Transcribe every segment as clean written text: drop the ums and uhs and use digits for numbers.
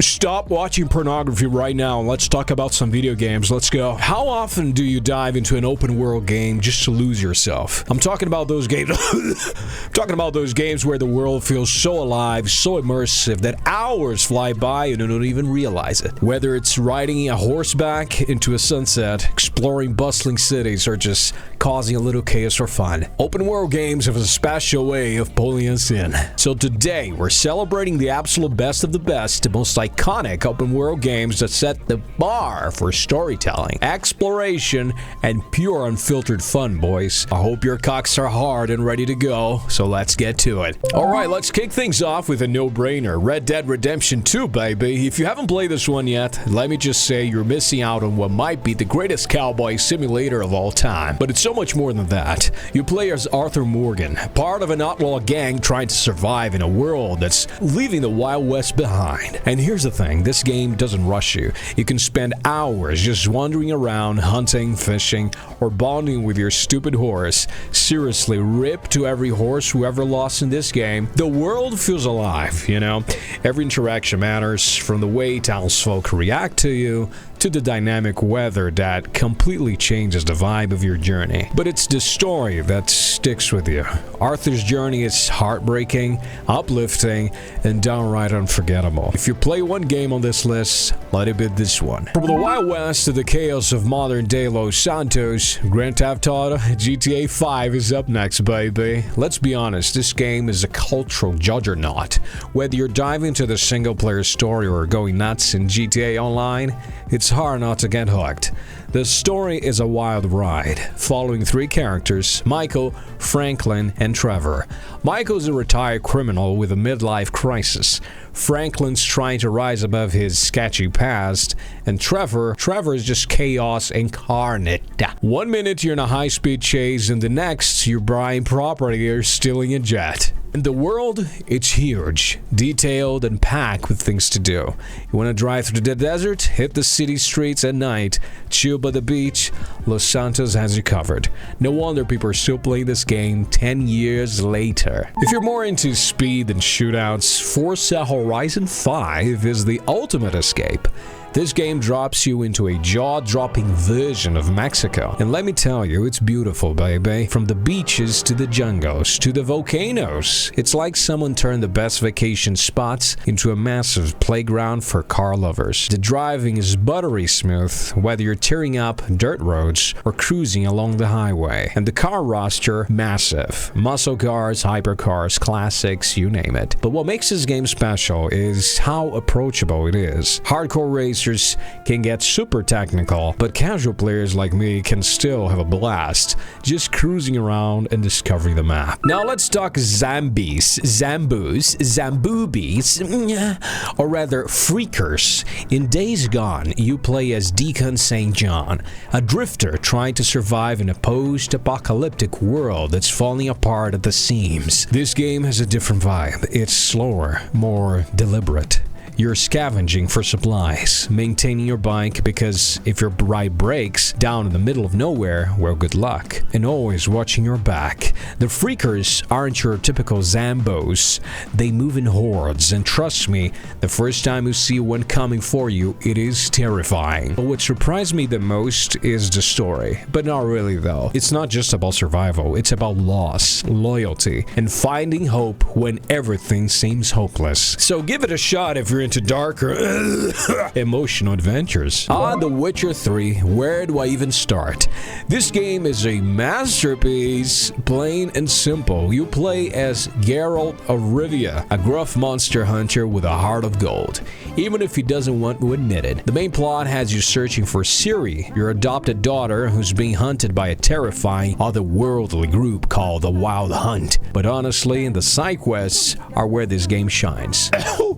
Stop watching pornography right now and let's talk about some video games. Let's go. How often do you dive into an open world game just to lose yourself? I'm talking about those games. Talking about those games where the world feels so alive, so immersive that hours fly by and you don't even realize it. Whether it's riding a horseback into a sunset, exploring bustling cities, or just causing a little chaos for fun, open world games have a special way of pulling us in. So today we're celebrating the absolute best of the best, the most iconic open world games that set the bar for storytelling, exploration, and pure unfiltered fun, boys. I hope your cocks are hard and ready to go, so let's get to it. Alright, let's kick things off with a no-brainer. Red Dead Redemption 2, baby. If you haven't played this one yet, let me just say you're missing out on what might be the greatest cowboy simulator of all time. But it's so much more than that. You play as Arthur Morgan, part of an outlaw gang trying to survive in a world that's leaving the Wild West behind. And here's the thing, this game doesn't rush you. You can spend hours just wandering around, hunting, fishing, or bonding with your stupid horse. Seriously, rip to every horse who ever lost in this game. The world feels alive, you know? Every interaction matters, from the way townsfolk react to you, to the dynamic weather that completely changes the vibe of your journey. But it's the story that sticks with you. Arthur's journey is heartbreaking, uplifting, and downright unforgettable. If you play one game on this list, let it be this one. From the Wild West to the chaos of modern-day Los Santos, Grand Theft Auto GTA 5 is up next, baby. Let's be honest, this game is a cultural juggernaut. Whether you're diving into the single-player story or going nuts in GTA Online, it's hard not to get hooked. The story is a wild ride, following three characters, Michael, Franklin, and Trevor. Michael's a retired criminal with a midlife crisis. Franklin's trying to rise above his sketchy past, and Trevor is just chaos incarnate. 1 minute you're in a high-speed chase, and the next you're buying property or stealing a jet. In the world, it's huge, detailed, and packed with things to do. You want to drive through the desert, hit the city streets at night, chill by the beach, Los Santos has you covered. No wonder people are still playing this game 10 years later. If you're more into speed and shootouts, Forza Horizon 5 is the ultimate escape. This game drops you into a jaw-dropping version of Mexico. And let me tell you, it's beautiful, baby. From the beaches to the jungles to the volcanoes. It's like someone turned the best vacation spots into a massive playground for car lovers. The driving is buttery smooth, whether you're tearing up dirt roads or cruising along the highway. And the car roster, massive. Muscle cars, hypercars, classics, you name it. But what makes this game special is how approachable it is. Hardcore racers can get super technical, but casual players like me can still have a blast, just cruising around and discovering the map. Now let's talk zombies, zambus, zamboobies, or rather freakers. In Days Gone, you play as Deacon St. John, a drifter trying to survive in a post-apocalyptic world that's falling apart at the seams. This game has a different vibe. It's slower, more deliberate. You're scavenging for supplies, maintaining your bike because if your ride breaks down in the middle of nowhere, well, good luck. And always watching your back. The freakers aren't your typical Zambos. They move in hordes, and trust me, the first time you see one coming for you, it is terrifying. But what surprised me the most is the story. But not really though. It's not just about survival, it's about loss, loyalty, and finding hope when everything seems hopeless. So give it a shot if you're into darker emotional adventures. The Witcher 3, where do I even start? This game is a masterpiece, plain and simple. You play as Geralt of Rivia, a gruff monster hunter with a heart of gold, even if he doesn't want to admit it. The main plot has you searching for Ciri, your adopted daughter who's being hunted by a terrifying otherworldly group called the Wild Hunt. But honestly, the side quests are where this game shines.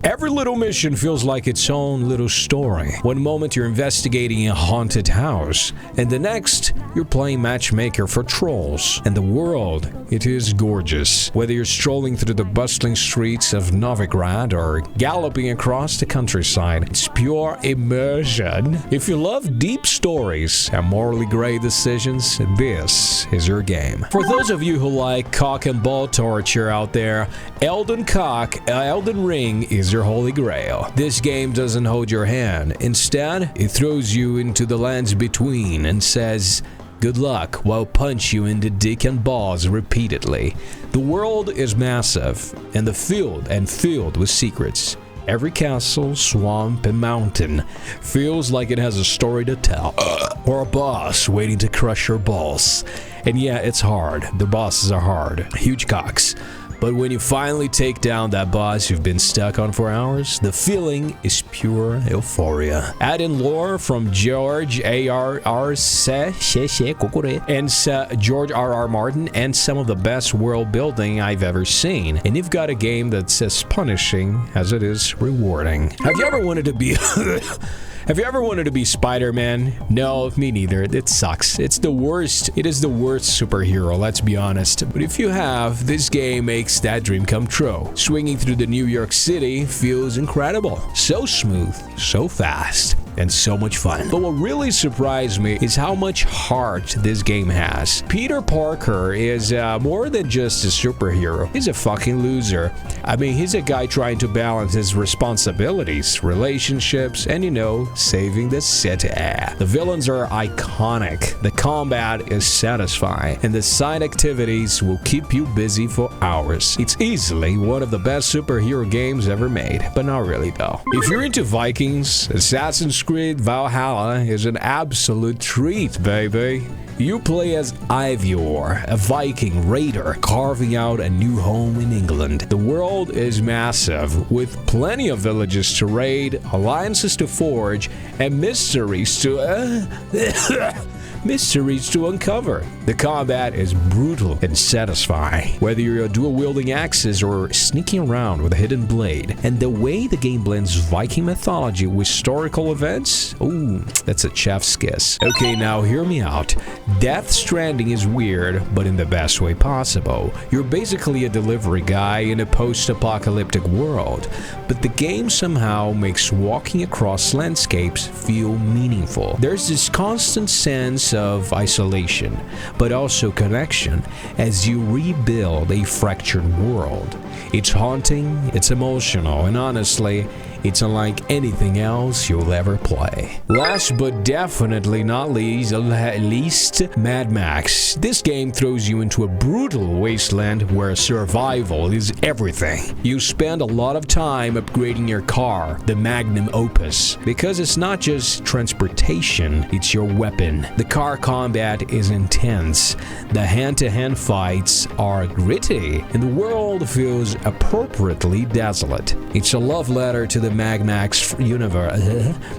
Every little mission feels like its own little story. One moment you're investigating a haunted house, and the next you're playing matchmaker for trolls. And the world, it is gorgeous. Whether you're strolling through the bustling streets of Novigrad or galloping across the countryside, it's pure immersion. If you love deep stories and morally gray decisions, this is your game. For those of you who like cock and ball torture out there, Elden Ring is your holy grail. fail. This game doesn't hold your hand. Instead, it throws you into the lands between and says, good luck, while punch you in the dick and balls repeatedly. The world is massive, and filled with secrets. Every castle, swamp, and mountain feels like it has a story to tell, or a boss waiting to crush your balls. And yeah, it's hard. The bosses are hard. Huge cocks. But when you finally take down that boss you've been stuck on for hours, the feeling is pure euphoria. Add in lore from George R.R. Martin and some of the best world building I've ever seen, and you've got a game that's as punishing as it is rewarding. Have you ever wanted to be Have you ever wanted to be Spider-Man? No, me neither. It sucks. It's the worst. It is the worst superhero, let's be honest. But if you have, this game makes that dream come true. Swinging through the New York City feels incredible. So smooth, so fast, and so much fun. But what really surprised me is how much heart this game has. Peter Parker is more than just a superhero. He's a fucking loser. I mean, he's a guy trying to balance his responsibilities, relationships, and, you know, saving the city. The villains are iconic, the combat is satisfying, and the side activities will keep you busy for hours. It's easily one of the best superhero games ever made, but not really though. If you're into Vikings, Assassin's Creed Valhalla is an absolute treat, baby. You play as Ivyor, a Viking raider carving out a new home in England. The world is massive, with plenty of villages to raid, alliances to forge, and mysteries to uncover. The combat is brutal and satisfying, whether you're dual-wielding axes or sneaking around with a hidden blade. And the way the game blends Viking mythology with historical events, ooh, that's a chef's kiss. Okay, now hear me out. Death Stranding is weird, but in the best way possible. You're basically a delivery guy in a post-apocalyptic world, but the game somehow makes walking across landscapes feel meaningful. There's this constant sense of isolation, but also connection as you rebuild a fractured world. It's haunting, it's emotional, and honestly, it's unlike anything else you'll ever play. Last but definitely not least, Mad Max. This game throws you into a brutal wasteland where survival is everything. You spend a lot of time upgrading your car, the magnum opus, because it's not just transportation, it's your weapon. The car combat is intense, the hand-to-hand fights are gritty, and the world feels appropriately desolate. It's a love letter to the Mad Max universe.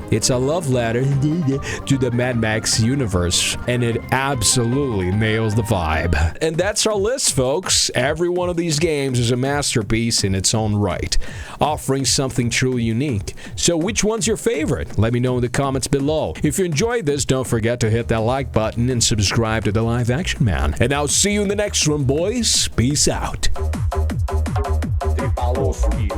It's a love letter to the Mad Max universe, and it absolutely nails the vibe. And that's our list, folks. Every one of these games is a masterpiece in its own right, offering something truly unique. So which one's your favorite? Let me know in the comments below. If you enjoyed this, don't forget to hit that like button and subscribe to the Live Action Man. And I'll see you in the next one, boys. Peace out. They follow you.